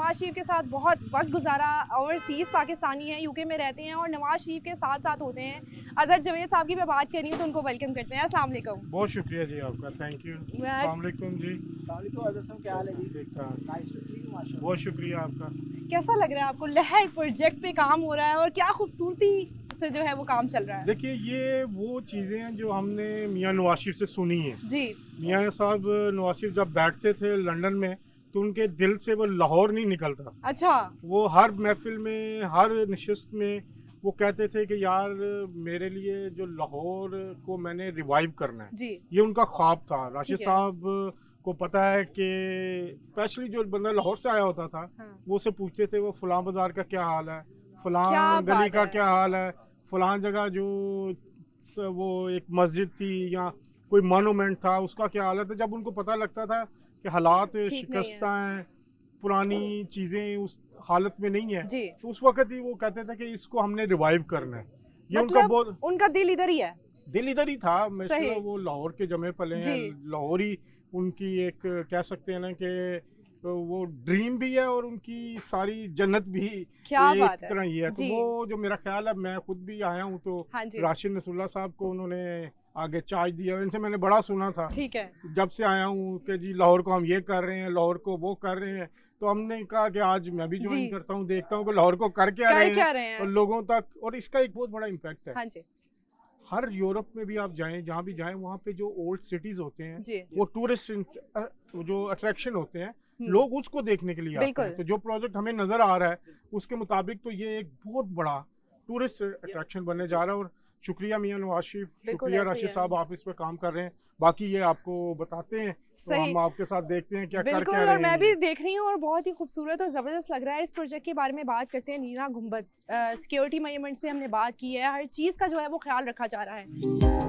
नवाज शरीफ के साथ बहुत वक्त गुजारा, ओवरसीज़ पाकिस्तानी हैं, यूके में रहते हैं और नवाज शरीफ के साथ साथ होते हैं। अजहर जवेद साहब की मैं बात कर रही हूँ तो उनको वेलकम करते हैं। अस्सलाम वालेकुम। बहुत शुक्रिया जी आपका, थैंक यू। अस्सलाम वालेकुम जी। अजहर साहब क्या हाल है जी? ठीक ठाक, नाइस टू सी यू माशाल्लाह। बहुत शुक्रिया आपका। कैसा लग रहा है आपको? लहर प्रोजेक्ट पे काम हो रहा है और क्या खूबसूरती से जो है वो काम चल रहा है। देखिए, ये वो चीज़ें हैं जो हमने मियाँ नवाज शरीफ से सुनी है। जी, मियाँ साहब नवाज शरीफ जब बैठते थे लंदन में तो उनके दिल से वो लाहौर नहीं निकलता। अच्छा। वो हर महफिल में, हर नशिस्त में वो कहते थे कि यार मेरे लिए जो लाहौर को मैंने रिवाइव करना है, जी, ये उनका ख्वाब था। राशिद ठीक है। साहब को पता है कि स्पेशली जो बंदा लाहौर से आया होता था, हाँ। वो उससे पूछते थे वो फलां बाजार का क्या हाल है, फलां क्या गली बात का है। क्या हाल है, फलां जगह जो वो एक मस्जिद थी या कोई मोनूमेंट था उसका क्या हाल है। तो जब उनको पता लगता था कि हालात नहीं है। शिकस्ता हैं, पुरानी चीज़ें उस हालत में नहीं है, जी। तो उस वक्त ही वो कहते थे कि इसको हमने रिवाइव करना है। ये उनका मतलब बहुत उनका दिल इधर ही है। दिल इधर ही था। सही। मैं वो लाहौर के जमे पले हैं, जी। लाहौर ही उनकी एक कह सकते हैं ना कि वो ड्रीम भी है और उनकी सारी जन्नत भी क्या एक बात है। तरह ही है। तो जी। वो जो मेरा ख्याल है, मैं खुद भी आया हूँ तो हाँ जी। राशिद नसरुल्लाह साहब को उन्होंने आगे चार्ज दिया, इनसे मैंने बड़ा सुना था ठीक है। जब से आया हूँ कि जी लाहौर को हम ये कर रहे हैं, लाहौर को वो कर रहे हैं। तो हमने कहा कि आज मैं भी ज्वाइन जी। करता हूँ, देखता हूँ कि लाहौर को कर क्या कर रहे क्या हैं रहे हैं। और लोगों तक, और इसका एक बहुत बड़ा इम्पैक्ट है। हाँ जी, हर यूरोप में भी आप जाएं, जहाँ भी जाएं, वहाँ पे जो ओल्ड सिटीज होते हैं जी। वो टूरिस्ट जो अट्रैक्शन होते हैं, लोग उसको देखने के लिए आते बिल्कुल। हैं। तो जो प्रोजेक्ट हमें नजर आ रहा है उसके मुताबिक तो ये एक बहुत बड़ा टूरिस्ट अट्रैक्शन बनने जा रहा है। और शुक्रिया मियाँ नवाज शरीफ, बिल्कुल शुक्रिया ऐसे ही राशिद है। साहब, आप इस पे काम कर रहे हैं। बाकी ये आपको बताते हैं तो सही। हम आपके साथ देखते हैं क्या कर बिल्कुल। क्या और रहे मैं हैं। भी देख रही हूँ और बहुत ही खूबसूरत और ज़बरदस्त लग रहा है। इस प्रोजेक्ट के बारे में बात करते हैं। नीना गुंबद सिक्योरिटी मेजरमेंट्स पे हमने बात की है, हर चीज़ का जो है वो ख्याल रखा जा रहा है।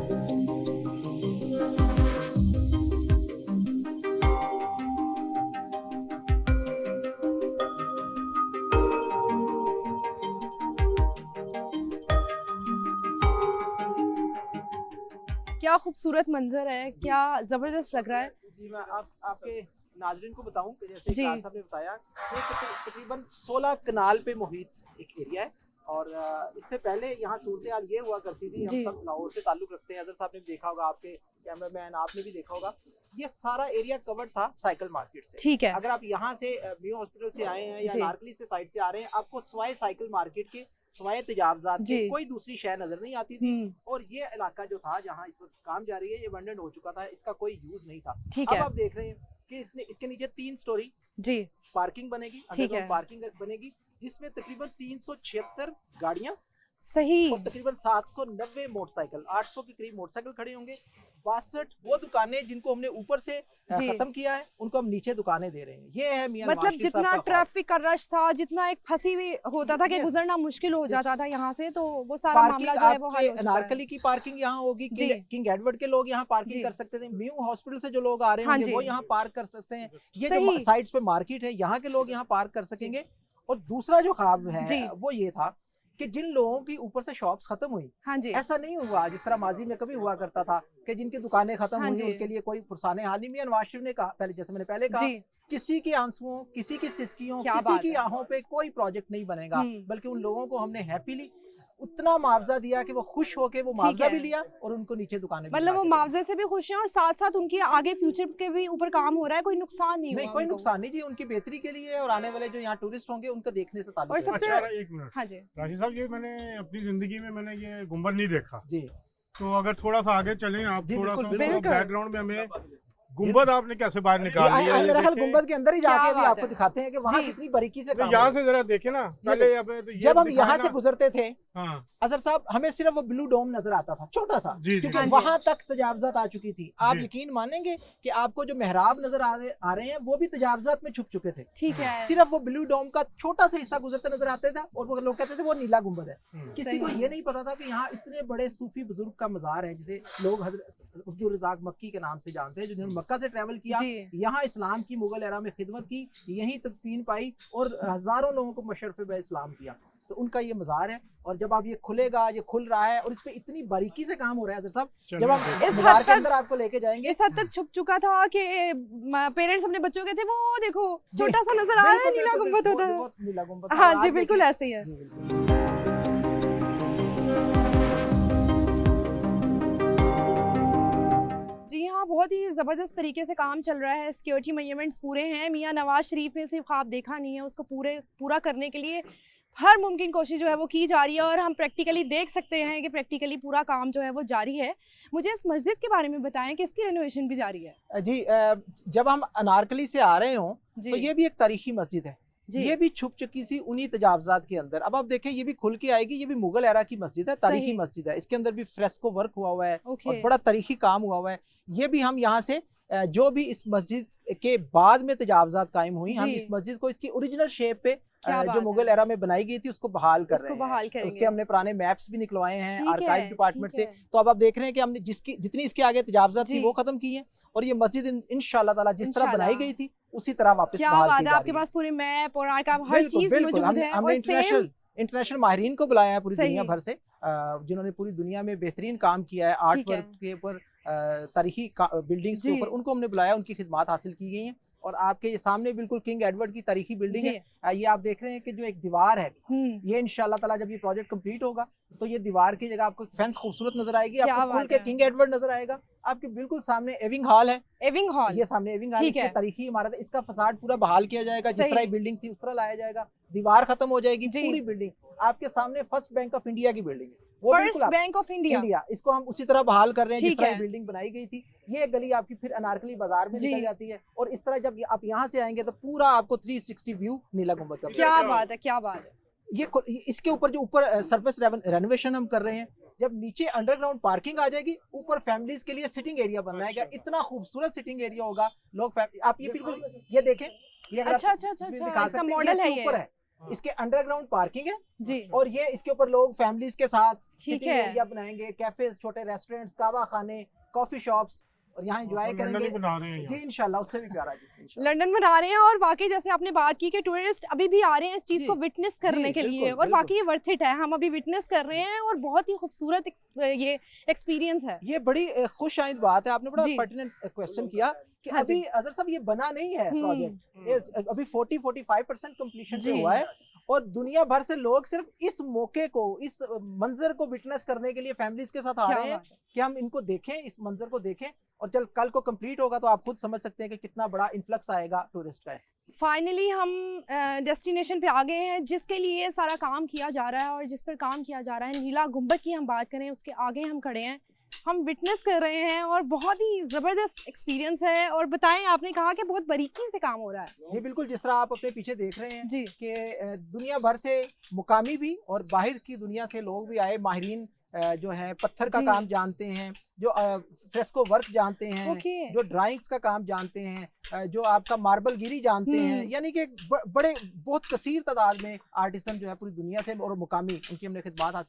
क्या खूबसूरत मंजर है, क्या ज़बरदस्त लग रहा है। जी मैं आपके नाजरीन को बताऊं कि जैसे जी। कार साहब ने बताया, ये तकरीबन 16 कनाल पे मुहित एक एरिया है। और इससे पहले यहाँ सूरत हाल ये हुआ करती थी, हम जी। सब लाहौर से ताल्लुक रखते हैं, अजहर साहब ने भी देखा होगा, आपके कैमरामैन आपने भी देखा होगा, ये सारा एरिया कवर्ड था साइकिल मार्केट से। ठीक है। अगर आप यहाँ से मियो हॉस्पिटल से आए हैं या जी। नारकली से साइड से आ रहे हैं, आपको सवाए साइकिल मार्केट के, सवाए तजावजात के जी। कोई दूसरी शय नजर नहीं आती थी। हम्म, और ये इलाका जो था जहाँ इस वक्त काम जारी है, ये अबंडन हो चुका था, इसका कोई यूज नहीं था। ठीक अब है। आप देख रहे हैं कि इसके नीचे 3 स्टोरी जी। पार्किंग बनेगी, ठीक है। अंडरग्राउंड पार्किंग बनेगी, जिसमें तकरीबन 376 गाड़ियां सही। और तकरीबन 790 मोटरसाइकिल, 800 के करीब मोटरसाइकिल खड़े होंगे। 62 वो दुकानें जिनको हमने ऊपर से जी। खत्म किया है, उनको हम नीचे दुकानें दे रहे हैं। ये है मियां नवाज मतलब शरीफ साहब जितना का ख्वाब। ट्रैफिक का रश था, जितना एक फंसी हुई होता था कि Yes. गुजरना मुश्किल हो Yes. जाता था यहाँ से, तो वो सारा मामला पार्किंग जो है वो हल हो आपके चुका है। नारकली की पार्किंग यहाँ होगी, जी। किंग एडवर्ड के लोग यहाँ जी। पार्किंग कर सकते थे, म्यू हॉस्पिटल से जो लोग आ रहे हाँ होंगे जी। वो यहाँ पार्क कर सकते हैं। ये सही। जो साइड्स पे मार्केट है, यहाँ के लोग यहाँ पार्क कर सकेंगे। और दूसरा जो ख्वाब जी। है वो ये था कि जिन लोगों की ऊपर से शॉप्स खत्म हुई, हाँ जी। ऐसा नहीं हुआ जिस तरह माजी में कभी हुआ करता था कि जिनकी दुकानें खत्म हाँ हुई जी। उनके लिए कोई पुरसाने हाल नहीं। मियां नवाज शरीफ ने कहा, पहले जैसे मैंने पहले कहा, जी। किसी के आंसुओं, किसी की सिसकियों, क्या किसी बात की है। आहों पे कोई प्रोजेक्ट नहीं बनेगा, हम्म। बल्कि उन लोगों को हमने हैप्पीली उतना मुआवजा दिया कि वो खुश होके वो मुआवजा है। भी लिया और उनको नीचे दुकानें भी मतलब वो बना के दी। मुआवजे से भी खुश हैं और साथ साथ उनकी आगे फ्यूचर के भी ऊपर काम हो रहा है, कोई नुकसान नहीं नहीं, हुआ कोई उनको। नुकसान नहीं जी, उनकी बेहतरी के लिए और आने वाले जो यहाँ टूरिस्ट होंगे उनको देखने से ताल्लुक और है। सबसे अच्छा, एक मिनट हाँ जी। राशिद साहब, ये मैंने अपनी जिंदगी में मैंने ये गुंबद नहीं देखा। जी तो अगर थोड़ा सा आगे चलें आप, जी, थोड़ा सा बिल्कुल, तो बिल्कुल। बैकग्राउंड में हमें गुंबद आपने कैसे बाहर निकाल लिया, ये मेरा ख्याल देखें। गुंबद के अंदर ही क्या जाके अभी बात आपको है। दिखाते हैं कि वहाँ जी। कितनी बारीकी से तो काम यहाँ हुआ है। से जरा देखे ना, पहले ये जब हम दिखाया यहाँ ना। से गुजरते थे हाँ अजहर साहब, हमें सिर्फ वो ब्लू डोम नजर आता था, छोटा सा, जी, जी, क्योंकि हाँ जी। वहां तक तजावजात आ चुकी थी। आप जी। यकीन मानेंगे कि आपको जो मेहराब नजर आ रहे हैं वो भी तजावजात में छुप चुके थे। ठीक है। सिर्फ वो ब्लू डोम का छोटा सा हिस्सा गुजरते नजर आते था और वो लोग कहते थे वो नीला गुंबद है। किसी को सही। ये नहीं पता था कि यहाँ इतने बड़े सूफी बुजुर्ग का मजार है, जिसे लोग हजरत अब्दुल रज़ाक मक्की के नाम से जानते हैं, जिन्होंने मक्का से ट्रैवल किया, जी। यहाँ इस्लाम की मुगल एरा में खिदमत की, यहीं तदफीन पाई और हजारों लोगों को मशरफ़े बे इस्लाम किया। तो उनका ये मज़ार है। और जब आप ये खुलेगा, ये खुल रहा है और इस पे इतनी बारीकी से काम हो रहा है हज़रत साहब, जब हम इस मज़ार हद के तक- अंदर आपको लेके जाएंगे, इस हद तक छुप चुका था कि पेरेंट्स अपने बच्चों के थे वो देखो जी, छोटा सा नजर आ रहा है, बिल्कुल, नीला बिल्कुल, गुंबद होता वो है। बहुत नीला गुंबद था। हाँ और जी आज बिल्कुल देखिए- ऐसे ही है। जी, बिल्कुल। जी हाँ, बहुत ही ज़बरदस्त तरीके से काम चल रहा है, सिक्योरिटी मेजरमेंट्स पूरे हैं। मियाँ नवाज शरीफ ने सिर्फ ख्वाब देखा नहीं है, उसको पूरा करने के लिए हर मुमकिन कोशिश जो है वो की जा रही है और हम प्रैक्टिकली देख सकते हैं कि प्रैक्टिकली पूरा काम जो है वो जारी है। मुझे इस मस्जिद के बारे में बताएं कि इसकी रेनोवेशन भी जारी है। जी, जब हम अनारकली से आ रहे हों जी तो ये भी एक तारीखी मस्जिद है। जी ये भी छुप चुकी सी उन्हीं तजावजात के अंदर। अब आप देखें, ये भी खुल के आएगी। ये भी मुगल एरा की मस्जिद है, तारीखी सही। मस्जिद है। इसके अंदर भी फ्रेस्को वर्क हुआ हुआ है ओके और बड़ा तारीखी काम हुआ हुआ है। ये भी हम यहाँ से जो भी इस मस्जिद के बाद में तजावजात कायम हुई, हम जी। इस मस्जिद को इसकी ओरिजिनल शेप पे क्या बात जो है। मुगल एरा में बनाई गई थी उसको बहाल कर उसको रहे हैं। बहाल करेंगे। उसके हमने पुराने मैप्स भी निकलवाए हैं ठीक आर्काइव है, डिपार्टमेंट ठीक से। है। तो अब आप देख रहे हैं कि हमने जितनी इसके आगे तजावजात थी जी। वो खत्म की है और ये मस्जिद इंशाल्लाह ताला जिस तरह बनाई इंशाल्लाह। गई थी उसी तरह वापस क्या बहाल बात की है, जा आपके रही है। पास पूरे मैप और आर्काइव हर बिल्कुल, चीज बिल्कुल। मौजूद है हमने और सेम इंटरनेशनल माहिरीन को बुलाया है पूरी सही। दुनिया भर से, जिन्होंने पूरी दुनिया में बेहतरीन काम किया है आर्ट ठीक है। वर्क के ऊपर, तारीखी बिल्डिंग्स के जी। ऊपर, उनको हमने बुलाया, उनकी खिदमत हासिल की गई हैं। और आपके ये सामने बिल्कुल किंग एडवर्ड की तारीखी बिल्डिंग जी। है। ये आप देख रहे हैं कि जो एक दीवार है, हम्म ये इंशाल्लाह ताला जब ये प्रोजेक्ट कंप्लीट होगा तो ये दीवार की जगह आपको फेंस खूबसूरत नजर आएगी, क्या आपको खुल बात के है। किंग एडवर्ड नजर आएगा। आपके बिल्कुल सामने एविंग हॉल है, एविंग हॉल ये सामने एविंग हॉल, ठीक इसमें है। तारीखी इमारत है। इसका फसाड पूरा बहाल किया जाएगा, जिस सही। तरह ये बिल्डिंग थी उस तरह लाया जाएगा। दीवार खत्म हो जाएगी, जी। पूरी बिल्डिंग आपके सामने फर्स्ट बैंक ऑफ इंडिया की बिल्डिंग है, वो फर्स्ट बिल्कुल बैंक ऑफ इंडिया। इंडिया, इसको हम उसी तरह बहाल कर रहे हैं जिस ठीक तरह है। ये बिल्डिंग बनाई गई थी। ये गली आपकी फिर अनारकली बाजार में जी। निकल जाती है और इस तरह जब आप यहाँ से आएंगे तो पूरा आपको 360 व्यू नीला गुंबद का क्या मिलेगा। बात है, क्या बात है। इसके ऊपर जो ऊपर सरफेस रेनोवेशन हम कर रहे हैं, जब नीचे अंडरग्राउंड पार्किंग आ जाएगी, ऊपर फैमिलीज के लिए सिटिंग एरिया बनाएगा। इतना खूबसूरत सिटिंग एरिया होगा। लोग आप ये बिल्कुल ये देखें, ये अगर अच्छा आप अच्छा अच्छा तस्वीर अच्छा, दिखा इसका सकते हैं, मॉडल है इसके ऊपर ये। है, इसके अंडरग्राउंड पार्किंग है जी और ये इसके ऊपर लोग फैमिलीज के साथ ठीक सिटिंग है। एरिया बनाएंगे, कैफेज, छोटे रेस्टोरेंट्स, कावा खाने, कॉफी शॉप्स, और यहाँ एंजॉय लंदन ही करेंगे। बना रहे हैं जी यहाँ। इंशाल्लाह, उससे भी प्यारा जी इंशाल्लाह। लंदन बना रहे हैं और वाकई जैसे आपने बात की कि टूरिस्ट अभी भी आ रहे हैं इस चीज़ जी, को विटनेस करने जी, के लिए बिल्कुल, और बिल्कुल। वाकई ये वर्थ इट है। हम अभी विटनेस कर रहे हैं और बहुत ही खूबसूरत ये एक्सपीरियंस है। ये बड़ी खुश आइंद बात है, आपने बड़ा जी। पर्टिनेंट क्वेश्चन किया कि हाँ जी। अभी अजहर साहब ये बना नहीं है प्रोजेक्ट, ये अभी 40-45% कंप्लीशन पे जी। हुआ है और दुनिया भर से लोग सिर्फ इस मौके को, इस मंजर को विटनेस करने के लिए फैमिलीज के साथ आ क्या रहे हैं बात है। कि हम इनको देखें, इस मंजर को देखें। और जब कल को कंप्लीट होगा तो आप खुद समझ सकते हैं कि कितना बड़ा इन्फ्लक्स आएगा टूरिस्ट का। फाइनली हम डेस्टिनेशन पे आ गए हैं जिसके लिए सारा काम किया जा रहा है और जिस पर काम किया जा रहा है नीला गुंबद की हम बात करें, उसके आगे हम खड़े हैं, हम विटनेस कर रहे हैं और बहुत ही ज़बरदस्त एक्सपीरियंस है। और बताएं, आपने कहा कि बहुत बारीकी से काम हो रहा है। जी बिल्कुल, जिस तरह आप अपने पीछे देख रहे हैं जी कि दुनिया भर से मुकामी भी और बाहर की दुनिया से लोग भी आए, माहिरीन जो है पत्थर का जी। काम जानते हैं, जो फ्रेस्को वर्क जानते हैं, ओके जो ड्राइंग्स का काम जानते हैं, जो आपका मार्बल गिरी जानते हैं, यानी कि बड़े बहुत कसीर तादाद में आर्टिसन जो है पूरी दुनिया से और मुकामी, उनकी हमने खिदमत हासिल